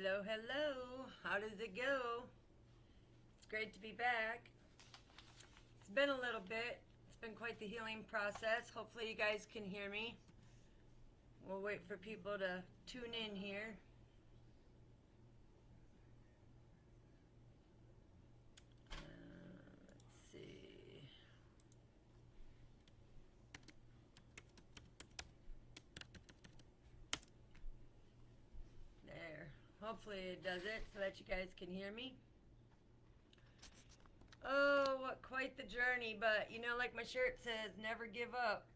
Hello, hello. How does it go? It's great to be back. It's been a little bit. It's been quite the healing process. Hopefully, you guys can hear me. We'll wait for people to tune in here. Let's see. There. Hopefully, it does it so that you guys can hear me. Oh, what quite the journey, but you know, like my shirt says, never give up.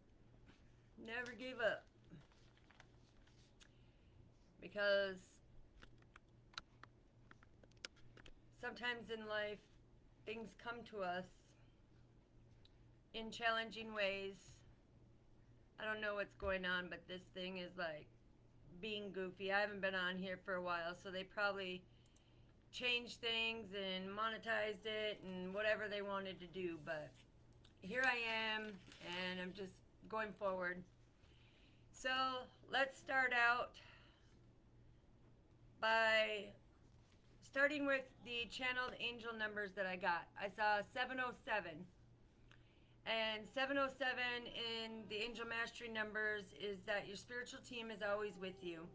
Never give up. Because sometimes in life, things come to us in challenging ways. I don't know what's going on, but this thing is like being goofy. I haven't been on here for a while, so they probably changed things and monetized it and whatever they wanted to do, but here I am and I'm just going forward. So let's start out by starting with the channeled angel numbers that I got. I saw 707, and 707 in the angel mastery numbers is that your spiritual team is always with you.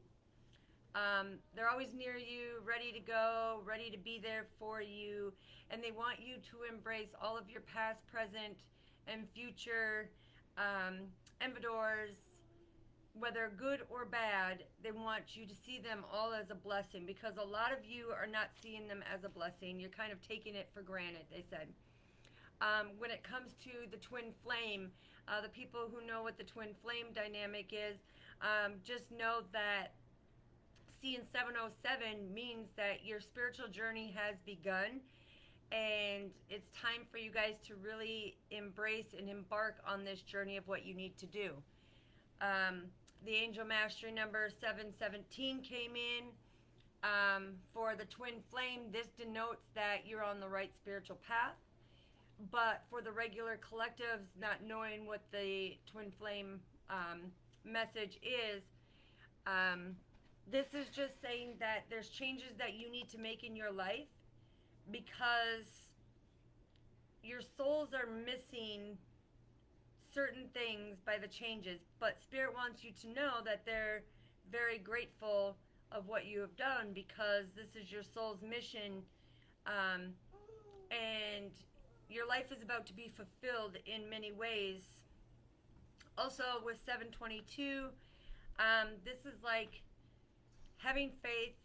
They're always near you, ready to go, ready to be there for you, and they want you to embrace all of your past, present, and future envidors, whether good or bad. They want you to see them all as a blessing, because a lot of you are not seeing them as a blessing. You're kind of taking it for granted, they said. When it comes to the twin flame, the people who know what the twin flame dynamic is, just know that seeing 707 means that your spiritual journey has begun, and it's time for you guys to really embrace and embark on this journey of what you need to do. The angel mastery number 717 came in. For the twin flame, this denotes that you're on the right spiritual path. But for the regular collectives, not knowing what the twin flame message is, this is just saying that there's changes that you need to make in your life, because your souls are missing certain things by the changes. But Spirit wants you to know that they're very grateful of what you have done, because this is your soul's mission, and your life is about to be fulfilled in many ways. Also with 722, this is like having faith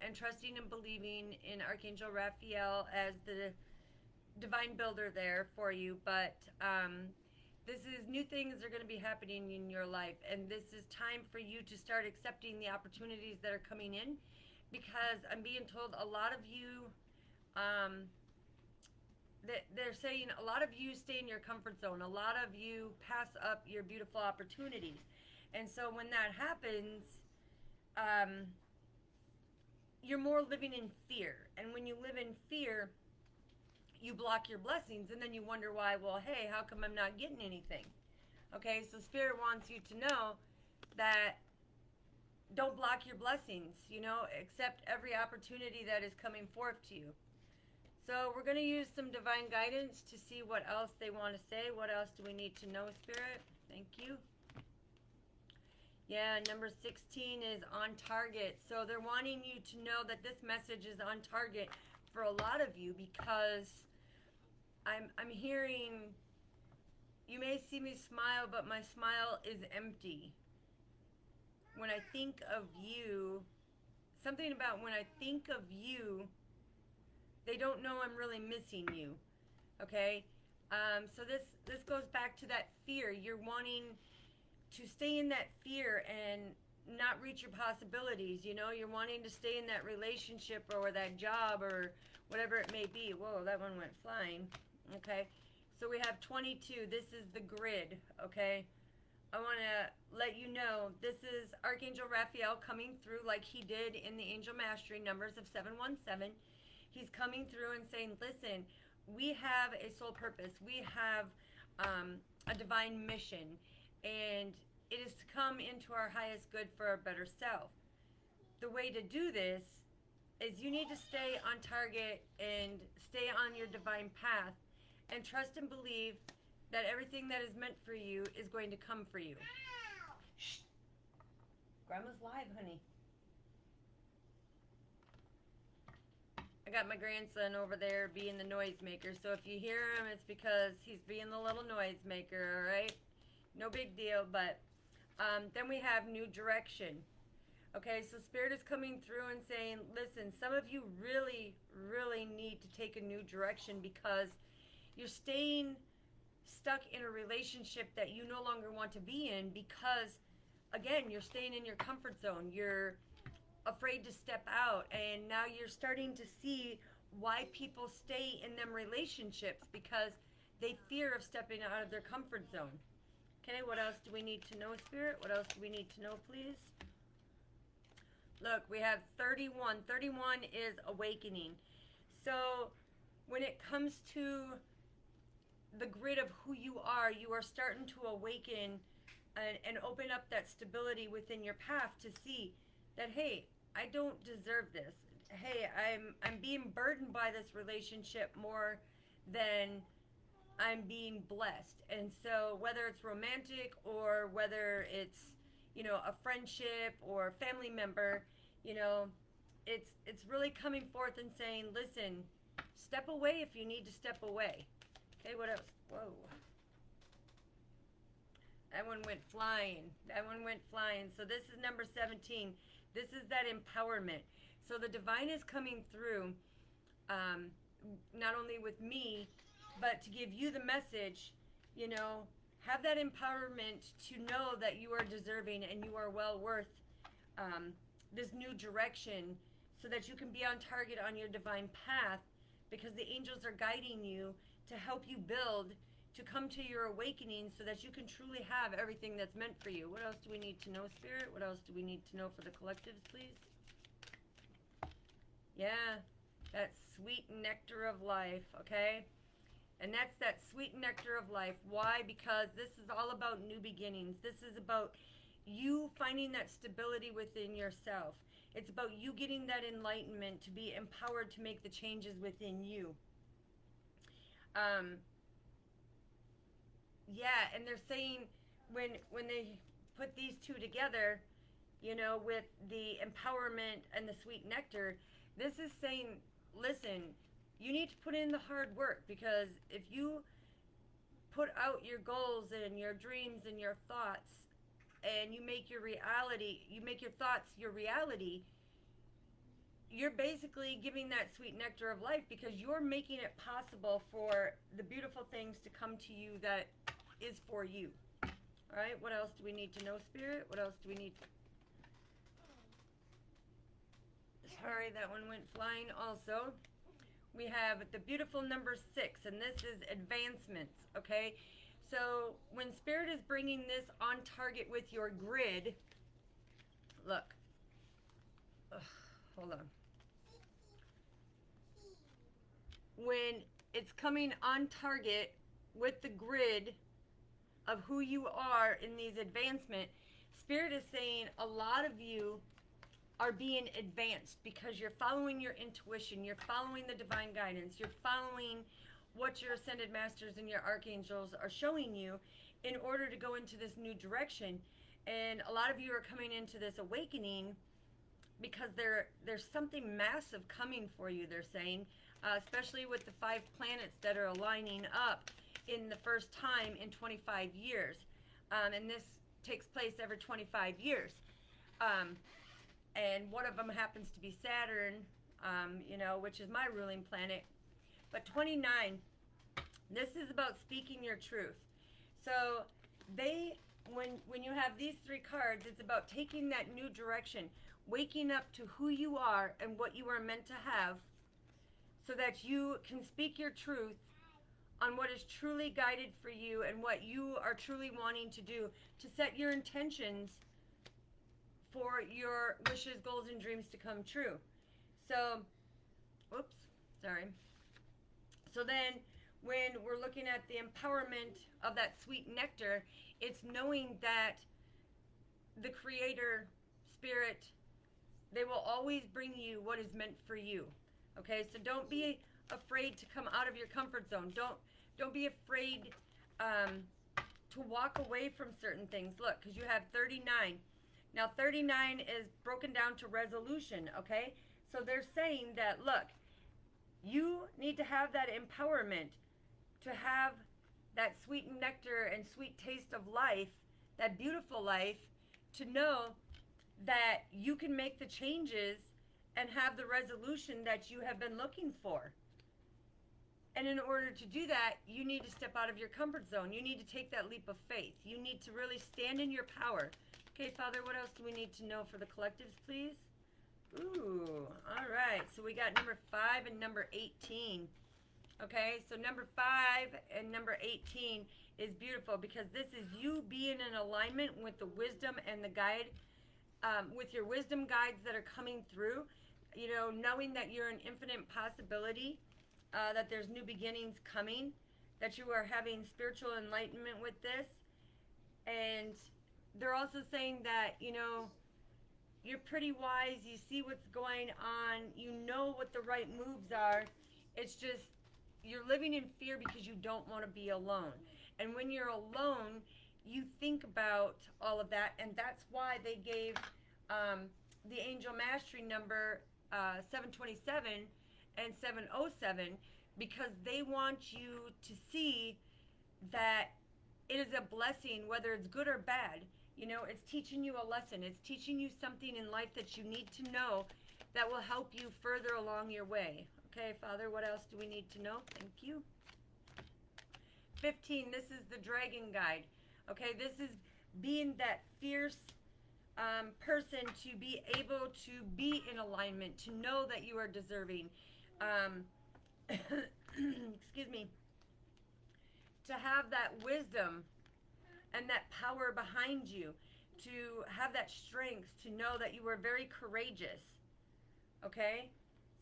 and trusting and believing in Archangel Raphael as the divine builder there for you. But this is new things are going to be happening in your life, and this is time for you to start accepting the opportunities that are coming in, because I'm being told a lot of you, they're saying a lot of you stay in your comfort zone. A lot of you pass up your beautiful opportunities. And so when that happens, you're more living in fear. And when you live in fear, you block your blessings, and then you wonder why. Well, hey, how come I'm not getting anything? Okay, so Spirit wants you to know that don't block your blessings, accept every opportunity that is coming forth to you. So we're going to use some divine guidance to see what else they want to say. What else do we need to know, Spirit? Thank you. Yeah, number 16 is on target. So they're wanting you to know that this message is on target for a lot of you, because I'm hearing, you may see me smile, but my smile is empty. When I think of you, something about when I think of you, they don't know I'm really missing you. Okay? So this goes back to that fear. You're wanting to stay in that fear and not reach your possibilities. You're wanting to stay in that relationship or that job or whatever it may be. Whoa, that one went flying. Okay? So we have 22. This is the grid. Okay? I want to let you know this is Archangel Raphael coming through like he did in the angel mastery numbers of 717. He's coming through and saying, listen, we have a soul purpose. We have a divine mission, and it is to come into our highest good for our better self. The way to do this is you need to stay on target and stay on your divine path and trust and believe that everything that is meant for you is going to come for you. Shh. Grandma's live, honey. I got my grandson over there being the noisemaker, so if you hear him, it's because he's being the little noisemaker, alright? No big deal, but then we have new direction. Okay, so Spirit is coming through and saying, listen, some of you really, really need to take a new direction because you're staying stuck in a relationship that you no longer want to be in because, again, you're staying in your comfort zone. You're afraid to step out, and now you're starting to see why people stay in them relationships because they fear of stepping out of their comfort zone. Okay, what else do we need to know, Spirit? What else do we need to know, please? Look, we have 31. 31 is awakening. So when it comes to the grid of who you are starting to awaken and open up that stability within your path to see that, hey, I don't deserve this. Hey, I'm being burdened by this relationship more than I'm being blessed. And so whether it's romantic or whether it's, you know, a friendship or a family member, you know, it's really coming forth and saying, listen, step away if you need to step away. Okay, what else? Whoa. That one went flying. That one went flying. So this is number 17. This is that empowerment. So the divine is coming through, not only with me, but to give you the message, you know, have that empowerment to know that you are deserving and you are well worth this new direction so that you can be on target on your divine path because the angels are guiding you to help you build to come to your awakening so that you can truly have everything that's meant for you. What else do we need to know, Spirit? What else do we need to know for the collectives, please? Yeah, that sweet nectar of life, okay? And that's that sweet nectar of life. Why? Because this is all about new beginnings. This is about you finding that stability within yourself. It's about you getting that enlightenment to be empowered to make the changes within you. Yeah, and they're saying when they put these two together, you know, with the empowerment and the sweet nectar, this is saying, listen, you need to put in the hard work because if you put out your goals and your dreams and your thoughts and you make your reality, you make your thoughts your reality, you're basically giving that sweet nectar of life because you're making it possible for the beautiful things to come to you that is for you. All right, what else do we need to know, Spirit? What else do we need to... Sorry, that one went flying also. We have the beautiful number 6, and this is advancements, okay? So when Spirit is bringing this on target with your grid, look. Ugh, hold on. When it's coming on target with the grid of who you are in these advancement, Spirit is saying a lot of you are being advanced because you're following your intuition, you're following the divine guidance, you're following what your ascended masters and your archangels are showing you in order to go into this new direction. And a lot of you are coming into this awakening because there's something massive coming for you, they're saying, especially with the 5 planets that are aligning up in the first time in 25 years. And this takes place every 25 years. And one of them happens to be Saturn, you know, which is my ruling planet. But 29, this is about speaking your truth. So when you have these 3 cards, it's about taking that new direction, waking up to who you are and what you are meant to have so that you can speak your truth on what is truly guided for you and what you are truly wanting to do to set your intentions for your wishes, goals, and dreams to come true. So, oops, sorry. So then when we're looking at the empowerment of that sweet nectar, it's knowing that the Creator, Spirit, They will always bring you what is meant for you. Okay, so don't be afraid to come out of your comfort zone. Don't be afraid to walk away from certain things. Look, because you have 39. Now 39 is broken down to resolution. Okay, so they're saying that, look, you need to have that empowerment to have that sweet nectar and sweet taste of life, that beautiful life, to know that you can make the changes and have the resolution that you have been looking for. And in order to do that, you need to step out of your comfort zone. You need to take that leap of faith. You need to really stand in your power. Okay, Father, what else do we need to know for the collectives, please? Ooh, all right. So we got number 5 and number 18. Okay, so number 5 and number 18 is beautiful because this is you being in alignment with the wisdom and the guide, with your wisdom guides that are coming through. You know, knowing that you're an infinite possibility, that there's new beginnings coming, that you are having spiritual enlightenment with this. And they're also saying that, you know, you're pretty wise, you see what's going on, you know what the right moves are. It's just you're living in fear because you don't want to be alone. And when you're alone, you think about all of that, and that's why they gave the angel mastery number 727 and 707, because they want you to see that it is a blessing, whether it's good or bad. You know, it's teaching you a lesson. It's teaching you something in life that you need to know that will help you further along your way. Okay, Father, what else do we need to know? Thank you. 15, this is the dragon guide. Okay, this is being that fierce person to be able to be in alignment, to know that you are deserving. Excuse me. To have that wisdom and that power behind you, to have that strength, to know that you are very courageous. Okay?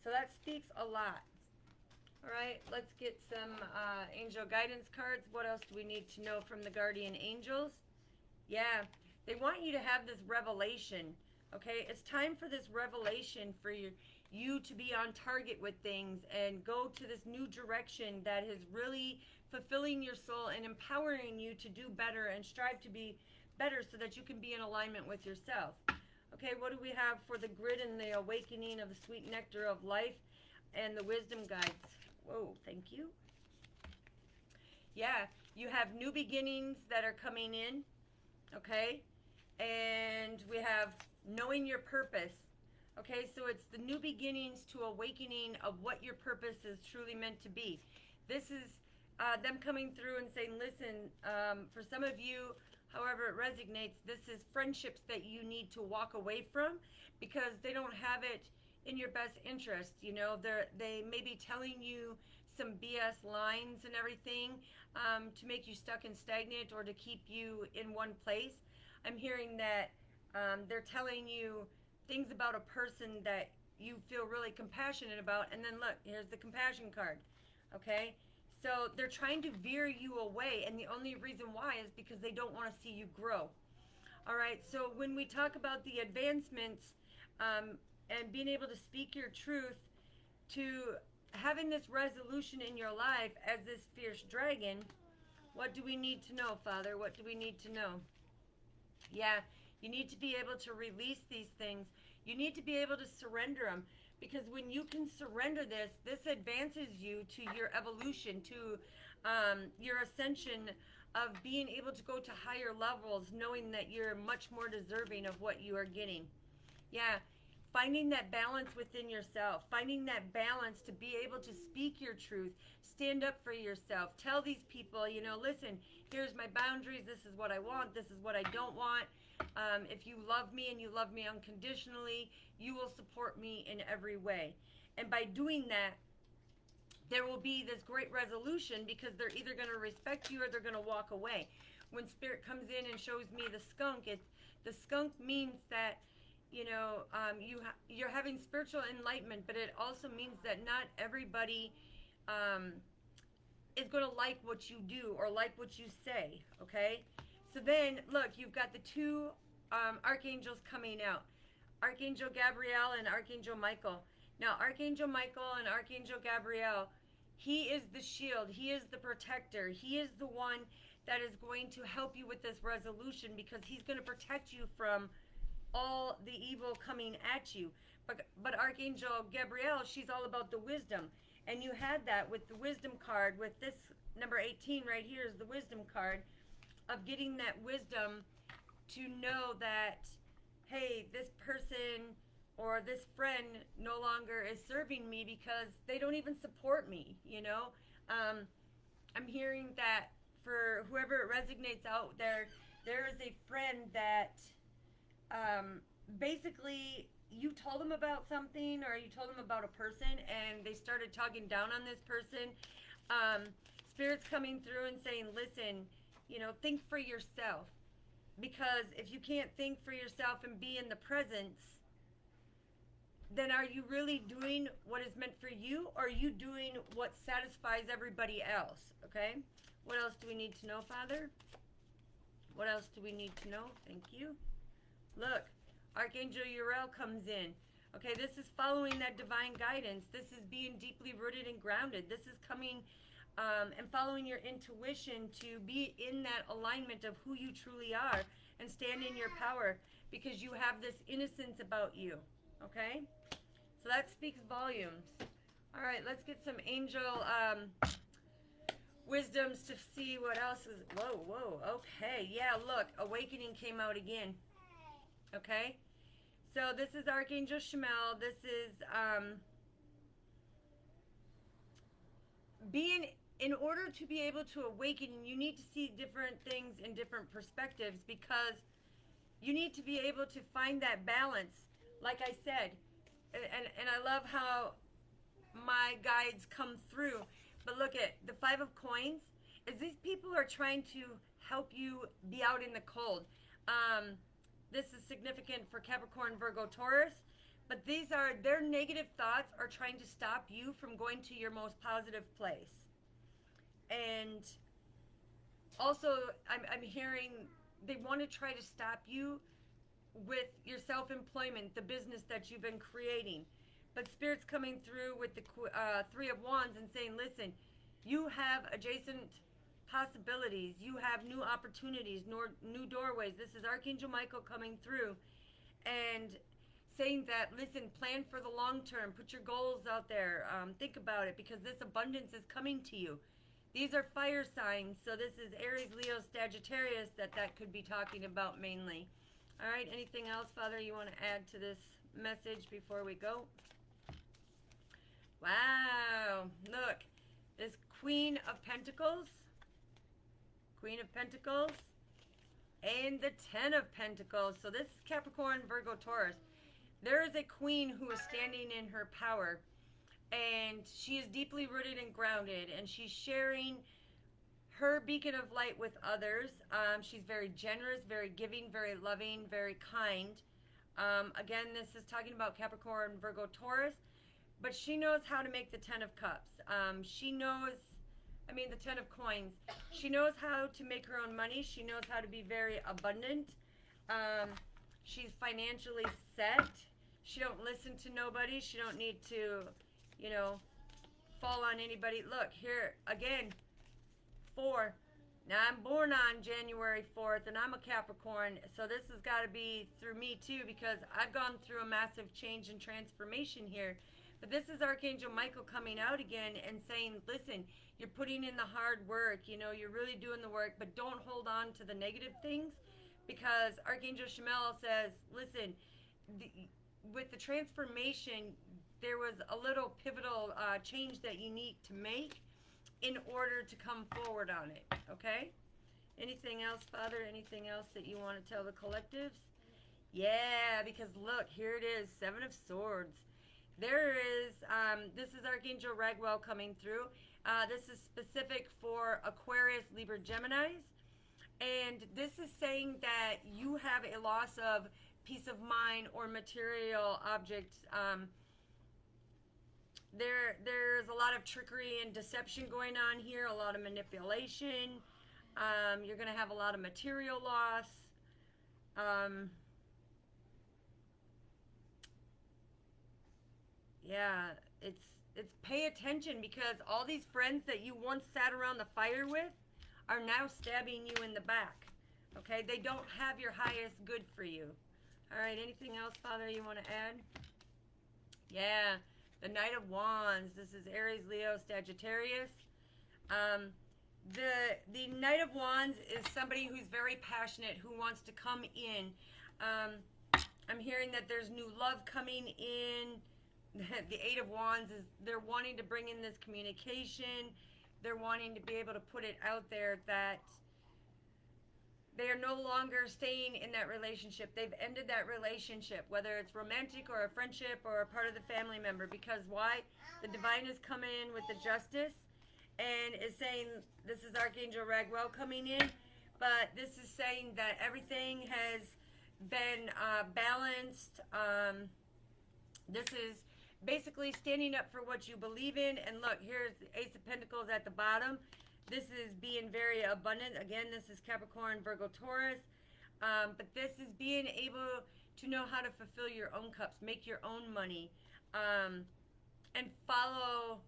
So that speaks a lot. All right, let's get some angel guidance cards. What else do we need to know from the guardian angels? Yeah, they want you to have this revelation. Okay, it's time for this revelation for you to be on target with things and go to this new direction that is really fulfilling your soul and empowering you to do better and strive to be better so that you can be in alignment with yourself. Okay, what do we have for the grid and the awakening of the sweet nectar of life and the wisdom guides? Whoa, thank you. Yeah, you have new beginnings that are coming in, okay? And we have knowing your purpose. Okay, so it's the new beginnings to awakening of what your purpose is truly meant to be. This is them coming through and saying, listen, for some of you, however it resonates, this is friendships that you need to walk away from because they don't have it in your best interest. You know, they may be telling you some BS lines and everything to make you stuck and stagnant or to keep you in one place. I'm hearing that they're telling you things about a person that you feel really compassionate about, and then look, here's the compassion card. Okay, so they're trying to veer you away, and the only reason why is because they don't want to see you grow. All right, so when we talk about the advancements and being able to speak your truth, to having this resolution in your life as this fierce dragon, what do we need to know, Father? What do we need to know? Yeah, you need to be able to release these things. You need to be able to surrender them, because when you can surrender this advances you to your evolution, to your ascension of being able to go to higher levels, knowing that you're much more deserving of what you are getting. Yeah, finding that balance within yourself, finding that balance to be able to speak your truth, stand up for yourself, tell these people, you know, listen, here's my boundaries, this is what I want, this is what I don't want. If you love me and you love me unconditionally, you will support me in every way. And by doing that, there will be this great resolution, because they're either going to respect you or they're going to walk away. When Spirit comes in and shows me the skunk, the skunk means that, you know, you're having spiritual enlightenment, but it also means that not everybody is going to like what you do or like what you say, okay? So then, look, you've got the two archangels coming out. Archangel Gabriel and Archangel Michael. Now, Archangel Michael and Archangel Gabriel, he is the shield. He is the protector. He is the one that is going to help you with this resolution, because he's going to protect you from all the evil coming at you. But Archangel Gabriel, she's all about the wisdom. And you had that with the wisdom card. With this number 18 right here is the wisdom card of getting that wisdom to know that, hey, this person or this friend no longer is serving me because they don't even support me, you know? I'm hearing that for whoever it resonates out there, there is a friend that basically you told them about something, or you told them about a person, and they started talking down on this person. Spirit's coming through and saying, listen, you know, think for yourself. Because if you can't think for yourself and be in the presence, then are you really doing what is meant for you, or are you doing what satisfies everybody else? Okay? What else do we need to know, Father? What else do we need to know? Thank you. Look, Archangel Uriel comes in. Okay, this is following that divine guidance. This is being deeply rooted and grounded. This is coming and following your intuition to be in that alignment of who you truly are and stand in your power, because you have this innocence about you. Okay? So that speaks volumes. All right, let's get some angel wisdoms to see what else is. Whoa. Okay, yeah, look, awakening came out again. Okay? So this is Archangel Shemel. This is in order to be able to awaken, you need to see different things in different perspectives, because you need to be able to find that balance. Like I said, and I love how my guides come through. But look at the Five of Coins. Is these people are trying to help you be out in the cold. This is significant for Capricorn, Virgo, Taurus. But these are, their negative thoughts are trying to stop you from going to your most positive place. And also, I'm hearing they want to try to stop you with your self-employment, the business that you've been creating. But Spirit's coming through with the Three of Wands and saying, listen, you have adjacent possibilities. You have new opportunities, new doorways. This is Archangel Michael coming through and saying that, listen, plan for the long term. Put your goals out there. Think about it, because this abundance is coming to you. These are fire signs, so this is Aries, Leo, Sagittarius that could be talking about mainly. All right, anything else, Father, you want to add to this message before we go? Wow, look, this Queen of Pentacles, and the Ten of Pentacles. So this is Capricorn, Virgo, Taurus. There is a queen who is standing in her power, and she is deeply rooted and grounded, and she's sharing her beacon of light with others. She's very generous, very giving, very loving, very kind. Again, this is talking about Capricorn, Virgo, Taurus, but she knows how to make the Ten of Cups. She knows, the Ten of Coins. She knows how to make her own money. She knows how to be very abundant. She's financially set. She don't listen to nobody. She don't need to, fall on anybody. Look, here, again, 4. Now, I'm born on January 4th, and I'm a Capricorn, so this has got to be through me, too, because I've gone through a massive change and transformation here. But this is Archangel Michael coming out again and saying, listen, you're putting in the hard work, you're really doing the work, but don't hold on to the negative things, because Archangel Shemel says, listen, with the transformation, there was a little pivotal change that you need to make in order to come forward on it, okay? Anything else, Father? Anything else that you want to tell the collectives? Yeah, because look, here it is, 7 of Swords. There is, this is Archangel Raguel coming through. This is specific for Aquarius, Libra, Geminis. And this is saying that you have a loss of peace of mind or material objects. There's a lot of trickery and deception going on here, a lot of manipulation. You're going to have a lot of material loss. Yeah, it's pay attention, because all these friends that you once sat around the fire with are now stabbing you in the back. Okay, they don't have your highest good for you. All right, anything else, Father, you want to add? Yeah, the Knight of Wands. This is Aries, Leo, Sagittarius. Um, the Knight of Wands is somebody who's very passionate, who wants to come in. I'm hearing that there's new love coming in. The Eight of Wands is they're wanting to bring in this communication. They're wanting to be able to put it out there that they are no longer staying in that relationship. They've ended that relationship, whether it's romantic or a friendship or a part of the family member. Because why? The divine is coming in with the justice and is saying, this is Archangel Raguel coming in, but this is saying that everything has been balanced. This is basically standing up for what you believe in. And look, here's the Ace of Pentacles at the bottom. This is being very abundant. Again, this is Capricorn, Virgo, Taurus. But this is being able to know how to fulfill your own cups, make your own money, and follow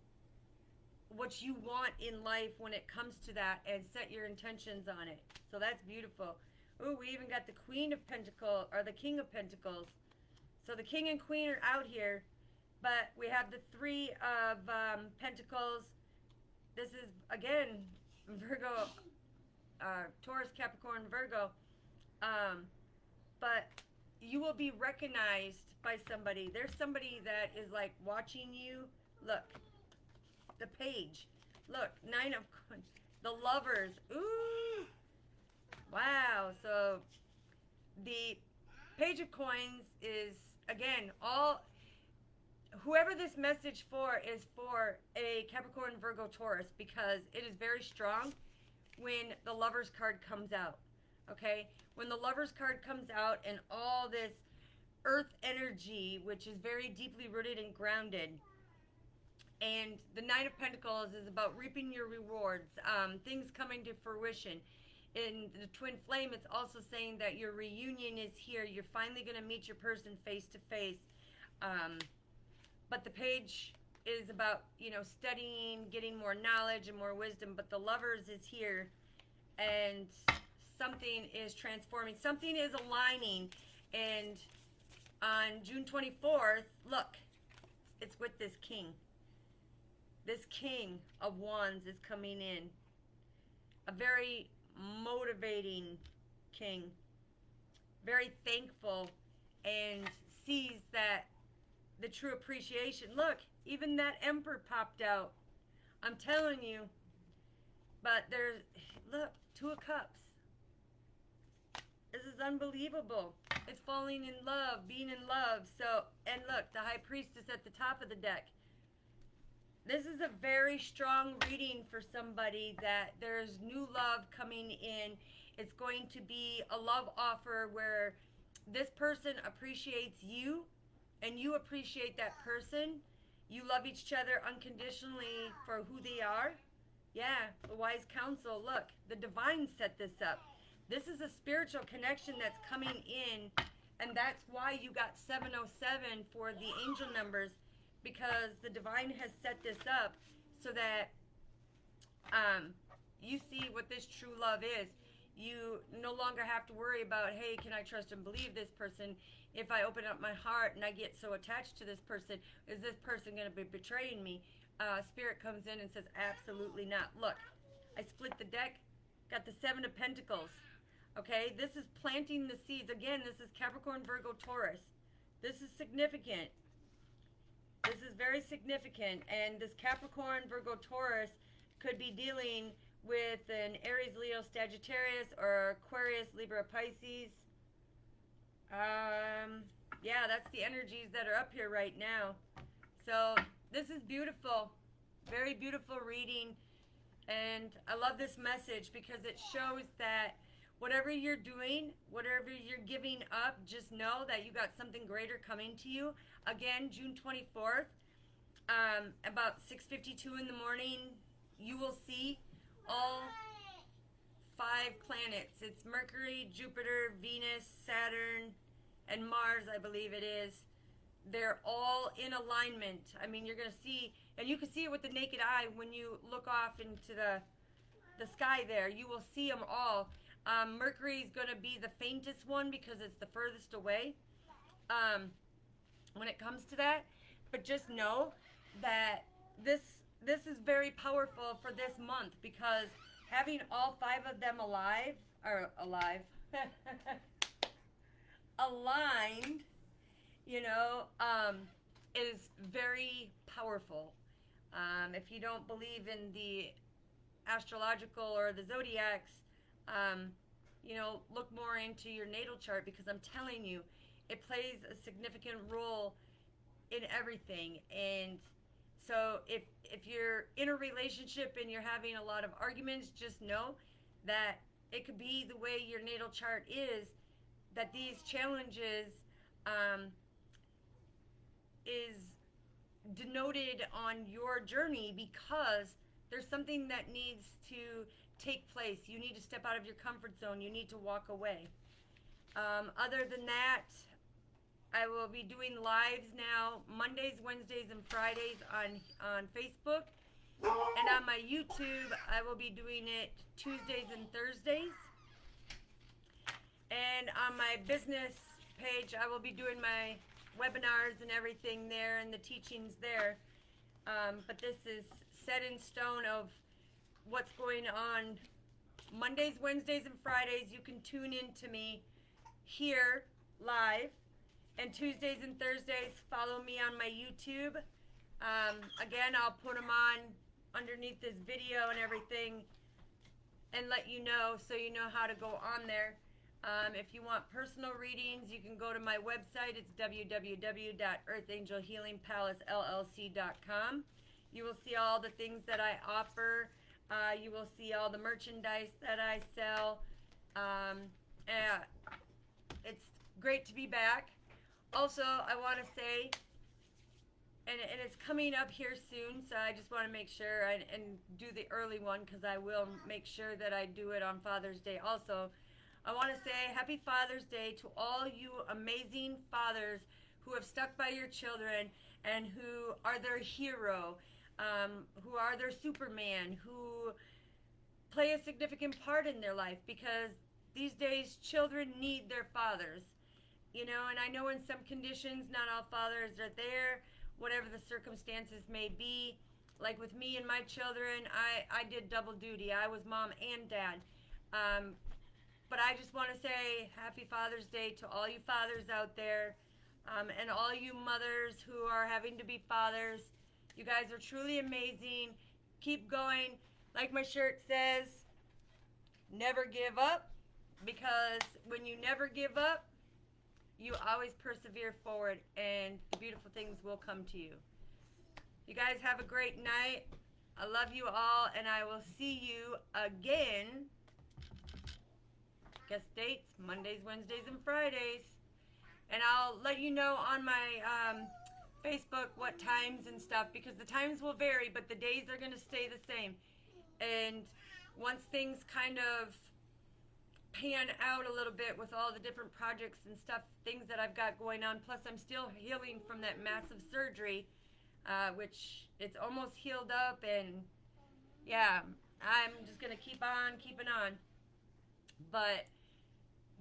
what you want in life when it comes to that, and set your intentions on it. So that's beautiful. Ooh, we even got the Queen of Pentacles, or the King of Pentacles. So the King and Queen are out here, but we have the Three of Pentacles. This is, again, Virgo, Taurus, Capricorn, Virgo. But you will be recognized by somebody. There's somebody that is like watching you. Look, the Page. Look, Nine of the Lovers. Ooh. Wow. So the Page of Coins is, again, whoever this message for is for a Capricorn, Virgo, Taurus, because it is very strong when the Lovers card comes out. Okay? When the Lovers card comes out and all this earth energy, which is very deeply rooted and grounded, and the Knight of Pentacles is about reaping your rewards, things coming to fruition. In the Twin Flame, it's also saying that your reunion is here. You're finally going to meet your person face to face. But the Page is about, studying, getting more knowledge and more wisdom. But the Lovers is here, and something is transforming. Something is aligning. And on June 24th, look, it's with this King. This King of Wands is coming in. A very motivating king. Very thankful, and sees that the true appreciation. Look, even that Emperor popped out. I'm telling you. But there's, look, Two of Cups. This is unbelievable. It's falling in love, being in love. So, and look, the High Priestess at the top of the deck. This is a very strong reading for somebody that there's new love coming in. It's going to be a love offer where this person appreciates you and you appreciate that person. You love each other unconditionally for who they are. Yeah, the wise counsel. Look, the divine set this up. This is a spiritual connection that's coming in, and that's why you got 707 for the angel numbers, because the divine has set this up so that you see what this true love is. You no longer have to worry about, hey, can I trust and believe this person? If I open up my heart and I get so attached to this person, is this person going to be betraying me? Spirit comes in and says, absolutely not. Look, I split the deck, got the Seven of Pentacles. Okay, this is planting the seeds. Again, this is Capricorn, Virgo, Taurus. This is significant. This is very significant. And this Capricorn, Virgo, Taurus could be dealing with an Aries, Leo, Sagittarius, or Aquarius, Libra, Pisces. Yeah, that's the energies that are up here right now. So this is beautiful. Very beautiful reading. And I love this message because it shows that whatever you're doing, whatever you're giving up, just know that you got something greater coming to you. Again, June 24th, about 6:52 in the morning, you will see all 5 planets. It's Mercury, Jupiter, Venus, Saturn, and Mars, I believe it is. they're all in alignment. I mean, you're going to see, and you can see it with the naked eye when you look off into the sky there. You will see them all. Mercury is going to be the faintest one because it's the furthest away when it comes to that. But just know that this is very powerful for this month, because having all 5 of them alive aligned, is very powerful. If you don't believe in the astrological or the zodiacs, look more into your natal chart, because I'm telling you, it plays a significant role in everything. And so if you're in a relationship and you're having a lot of arguments, just know that it could be the way your natal chart is, that these challenges is denoted on your journey, because there's something that needs to take place. You need to step out of your comfort zone. You need to walk away. Other than that, I will be doing lives now Mondays, Wednesdays, and Fridays on Facebook. And on my YouTube, I will be doing it Tuesdays and Thursdays. And on my business page, I will be doing my webinars and everything there, and the teachings there. But this is set in stone of what's going on Mondays, Wednesdays, and Fridays. You can tune in to me here live. And Tuesdays and Thursdays, follow me on my YouTube. Again, I'll put them on underneath this video and everything, and let you know, so you know how to go on there. If you want personal readings, you can go to my website. It's www.earthangelhealingpalacellc.com. You will see all the things that I offer. You will see all the merchandise that I sell. It's great to be back. Also, I want to say, and it's coming up here soon, so I just want to make sure and do the early one, because I will make sure that I do it on Father's Day also. I want to say Happy Father's Day to all you amazing fathers who have stuck by your children and who are their hero, who are their Superman, who play a significant part in their life, because these days children need their fathers. And I know in some conditions not all fathers are there, whatever the circumstances may be. Like with me and my children, I did double duty. I was mom and dad. But I just want to say Happy Father's Day to all you fathers out there, and all you mothers who are having to be fathers. You guys are truly amazing. Keep going. Like my shirt says, never give up, because when you never give up, you always persevere forward, and the beautiful things will come to you. You guys have a great night. I love you all, and I will see you again. Guest dates, Mondays, Wednesdays, and Fridays. And I'll let you know on my Facebook what times and stuff, because the times will vary, but the days are going to stay the same. And once things kind of pan out a little bit with all the different projects and stuff, things that I've got going on, plus I'm still healing from that massive surgery, which it's almost healed up, and yeah, I'm just going to keep on keeping on. But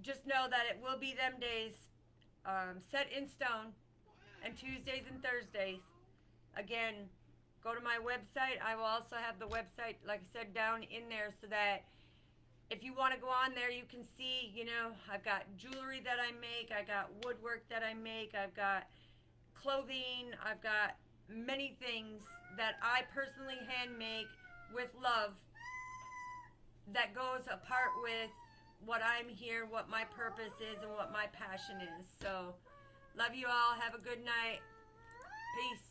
just know that it will be them days set in stone, and Tuesdays and Thursdays. Again, go to my website. I will also have the website, like I said, down in there, so that if you want to go on there, you can see, I've got jewelry that I make, I got woodwork that I make, I've got clothing, I've got many things that I personally hand make with love, that goes apart with what I'm here, what my purpose is, and what my passion is. So, love you all. Have a good night. Peace.